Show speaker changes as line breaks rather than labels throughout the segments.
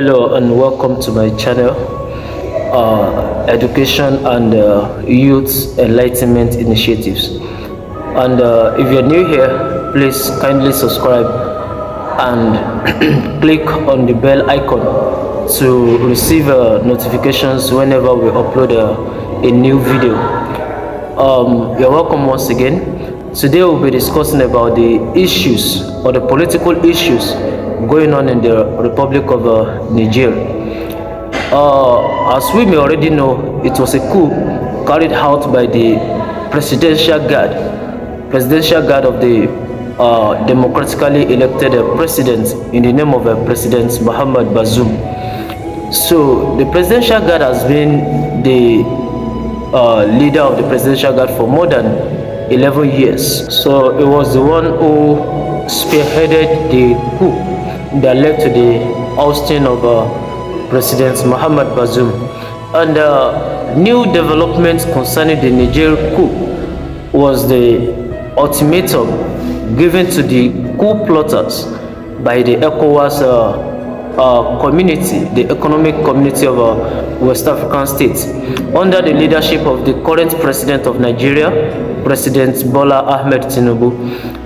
Hello and welcome to my channel, Education and Youth Enlightenment Initiatives. And if you're new here, please kindly subscribe and click on the bell icon to receive notifications whenever we upload a new video. You're welcome once again. Today we'll be discussing about the issues or the political issues going on in the Republic of Niger. As we may already know, it was a coup carried out by the presidential guard of the democratically elected president in the name of President Muhammad Bazoum. So the presidential guard has been the leader of the presidential guard for more than 11 years. So it was the one who spearheaded the coup that led to the ousting of President Muhammad Bazoum. And new developments concerning the Niger coup was the ultimatum given to the coup plotters by the ECOWAS community, the economic community of West African states, under the leadership of the current president of Nigeria, President Bola Ahmed Tinubu.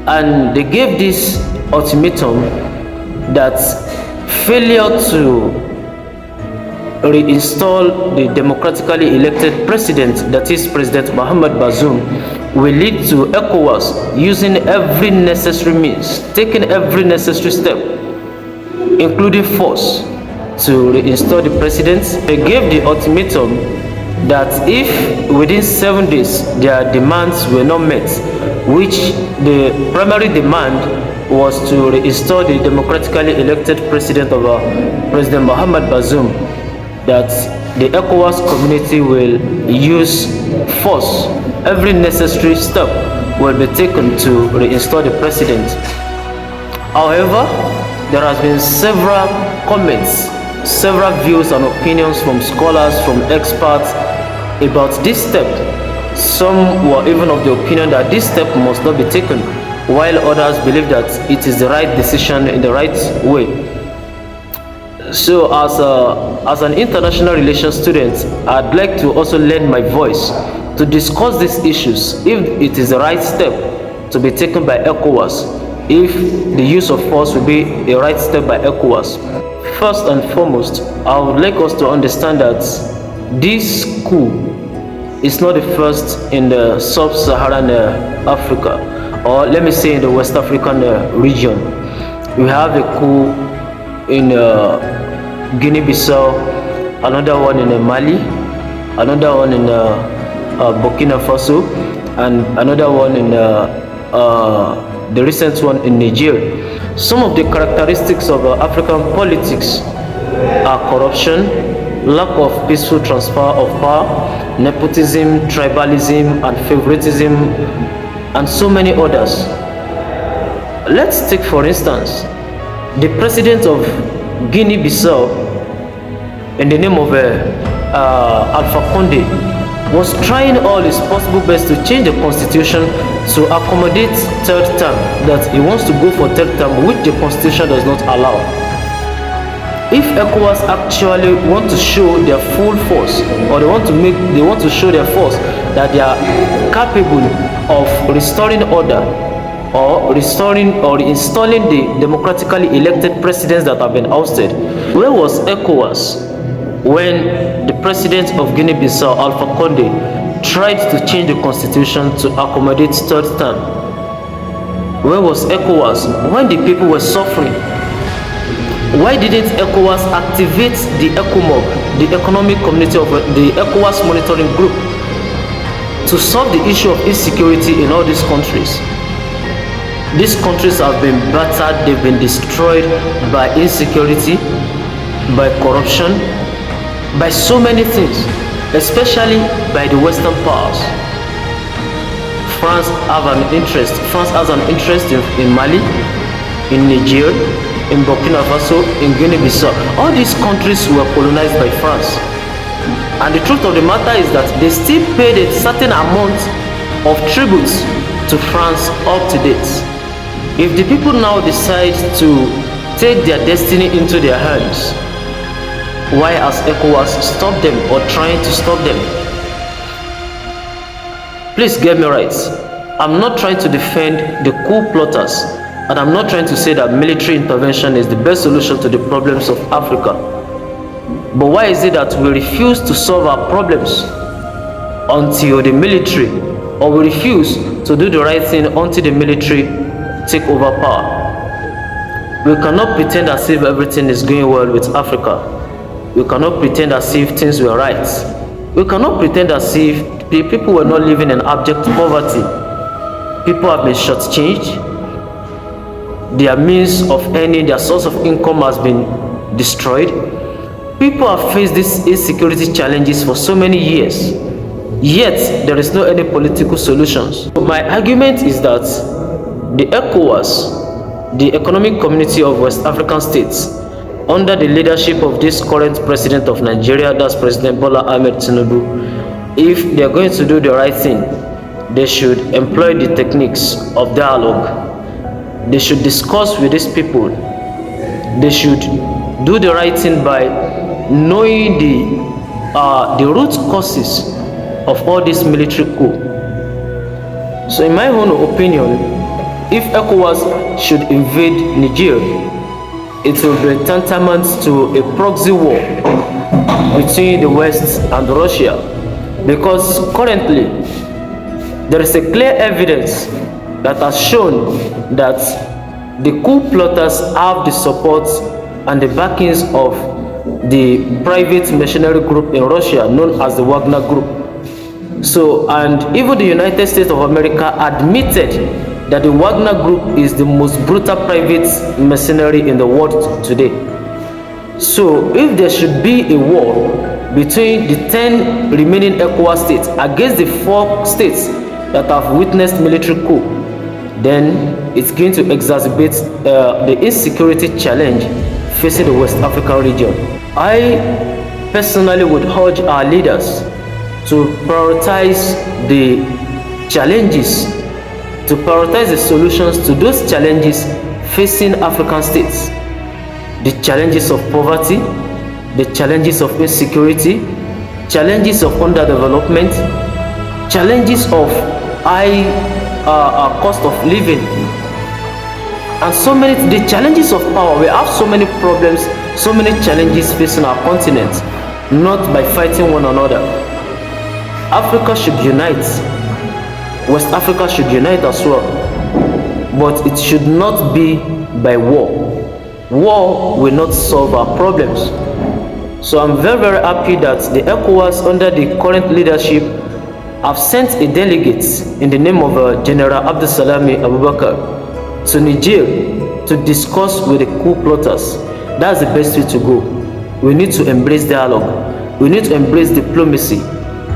And they gave this ultimatum that failure to reinstall the democratically elected president, that is President Muhammad Bazoum, will lead to ECOWAS using every necessary means, taking every necessary step, including force, to reinstall the president. They gave the ultimatum that if within 7 days their demands were not met, which the primary demand was to reinstall the democratically elected president of President Muhammad Bazoum, that the ECOWAS community will use force. Every necessary step will be taken to reinstall the president. However, there has been several comments, several views and opinions from scholars, from experts about this step. Some were even of the opinion that this step must not be taken, while others believe that it is the right decision in the right way. So as an international relations student, I'd like to also lend my voice to discuss these issues, if it is the right step to be taken by ECOWAS, if the use of force will be a right step by ECOWAS. First and foremost, I would like us to understand that this coup is not the first in the sub-Saharan Africa, or let me say in the West African region. We have a coup in Guinea-Bissau, another one in Mali, another one in Burkina Faso, and another one in the recent one in Niger. Some of the characteristics of African politics are corruption, lack of peaceful transfer of power, nepotism, tribalism, and favoritism, and so many others. Let's take for instance the president of Guinea-Bissau, in the name of Alpha Conde, was trying all his possible best to change the constitution to accommodate third term, that he wants to go for third term, which the constitution does not allow. If ECOWAS actually want to show their full force, or they want to show their force that they are capable of restoring order, or installing the democratically elected presidents that have been ousted, where was ECOWAS when the president of Guinea-Bissau, Alpha Conde, tried to change the constitution to accommodate third term? Where was ECOWAS when the people were suffering? Why didn't ECOWAS activate the ECOMOG, the economic community of the ECOWAS monitoring group, to solve the issue of insecurity in all these countries? These countries have been battered, they've been destroyed by insecurity, by corruption, by so many things, especially by the Western powers. France has an interest in Mali, in Niger, in Burkina Faso, in Guinea-Bissau. All these countries were colonized by France. And the truth of the matter is that they still paid a certain amount of tributes to France up to date. If the people now decide to take their destiny into their hands, Why has ECOWAS stopped them or trying to stop them? Please get me right. I'm not trying to defend the coup plotters, and I'm not trying to say that military intervention is the best solution to the problems of Africa. But why is it that we refuse to solve our problems until the military, or we refuse to do the right thing until the military take over power? We cannot pretend as if everything is going well with Africa. We cannot pretend as if things were right. We cannot pretend as if the people were not living in abject poverty. People have been shortchanged. Their means of earning, their source of income has been destroyed. People have faced these insecurity challenges for so many years, yet there is no any political solutions. My argument is that the ECOWAS, the Economic Community of West African States, under the leadership of this current president of Nigeria, that's President Bola Ahmed Tinubu, if they are going to do the right thing, they should employ the techniques of dialogue. They should discuss with these people. They should do the right thing by knowing the root causes of all this military coup. So in my own opinion, if ECOWAS should invade Niger, it will be tantamount to a proxy war between the West and Russia, because currently there is a clear evidence that has shown that the coup plotters have the support and the backings of the private mercenary group in Russia known as the Wagner Group. So, and even the United States of America admitted that the Wagner Group is the most brutal private mercenary in the world today. So if there should be a war between the 10 remaining ECOWAS states against the 4 states that have witnessed military coup, then it's going to exacerbate the insecurity challenge facing the West African region. I personally would urge our leaders to prioritize the challenges, to prioritize the solutions to those challenges facing African states. The challenges of poverty, the challenges of insecurity, challenges of underdevelopment, challenges of high cost of living, and so many, the challenges of power. We have so many problems, so many challenges facing our continent, not by fighting one another. Africa should unite. West Africa should unite as well, but it should not be by war. War will not solve our problems. So I'm very, very happy that the ECOWAS under the current leadership have sent a delegate in the name of General Abdusalami Abubakar to Niger to discuss with the coup plotters. That's the best way to go. We need to embrace dialogue. We need to embrace diplomacy,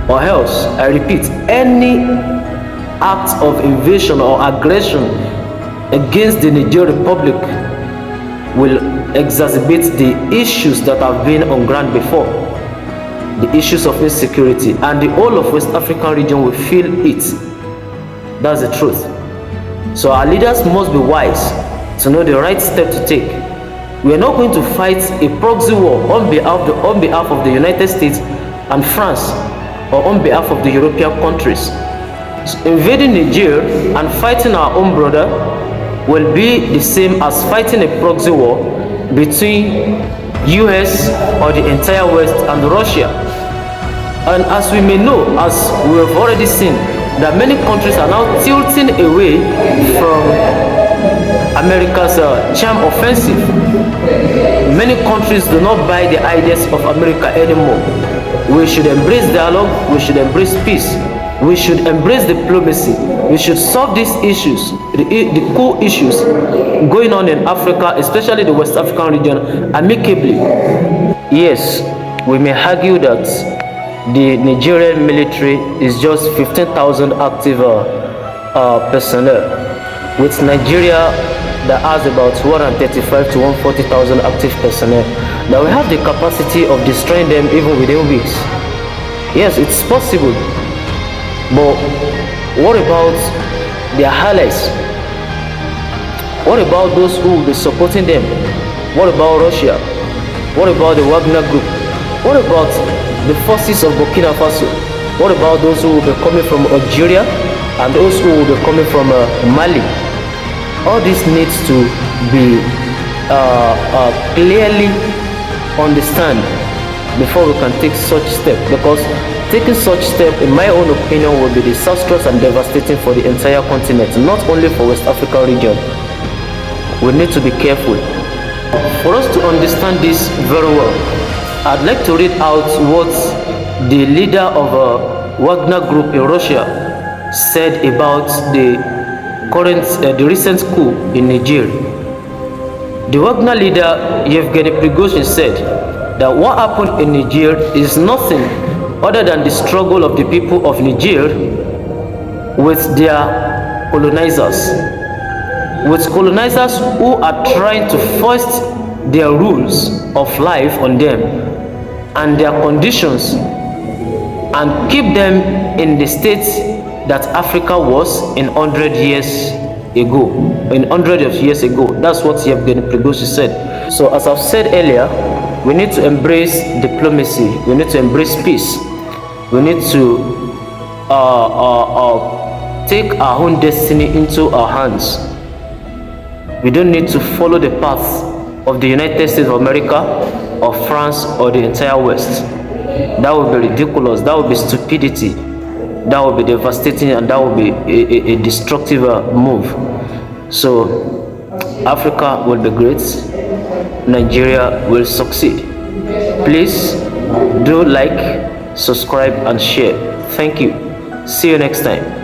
or else, I repeat, any act of invasion or aggression against the Niger Republic will exacerbate the issues that have been on ground before, the issues of insecurity, and the whole of West African region will feel it. That's the truth. So our leaders must be wise to know the right step to take. We are not going to fight a proxy war on behalf of the United States and France, or on behalf of the European countries. So invading Niger and fighting our own brother will be the same as fighting a proxy war between US or the entire West and Russia. And as we may know, as we have already seen, that many countries are now tilting away from America's charm offensive. Many countries do not buy the ideas of America anymore. We should embrace dialogue, we should embrace peace, we should embrace diplomacy, we should solve these issues, the core issues going on in Africa, especially the West African region, amicably. Yes, we may argue that the Nigerian military is just 15,000 active personnel, with Nigeria that has about 135 to 140,000 active personnel. Now we have the capacity of destroying them even within weeks. Yes, it's possible. But what about their allies? What about those who will be supporting them? What about Russia? What about the Wagner Group? What about the forces of Burkina Faso? What about those who will be coming from Algeria and those who will be coming from Mali? All this needs to be clearly understand before we can take such step, because taking such step, in my own opinion, will be disastrous and devastating for the entire continent, not only for West African region. We need to be careful. For us to understand this very well, I'd like to read out what the leader of Wagner Group in Russia said about the recent coup in Niger. The Wagner leader Yevgeny Prigozhin said that what happened in Niger is nothing other than the struggle of the people of Niger with their colonizers, who are trying to foist their rules of life on them and their conditions and keep them in the state that Africa was in 100 years ago. That's what Yevgeny Prigozhin said. So as I've said earlier, we need to embrace diplomacy, we need to embrace peace, we need to take our own destiny into our hands. We don't need to follow the path of the United States of America, or France, or the entire West. That would be ridiculous, that would be stupidity, that would be devastating, and that would be a destructive move. So Africa will be great, Nigeria will succeed. Please do like, subscribe and share. Thank you. See you next time.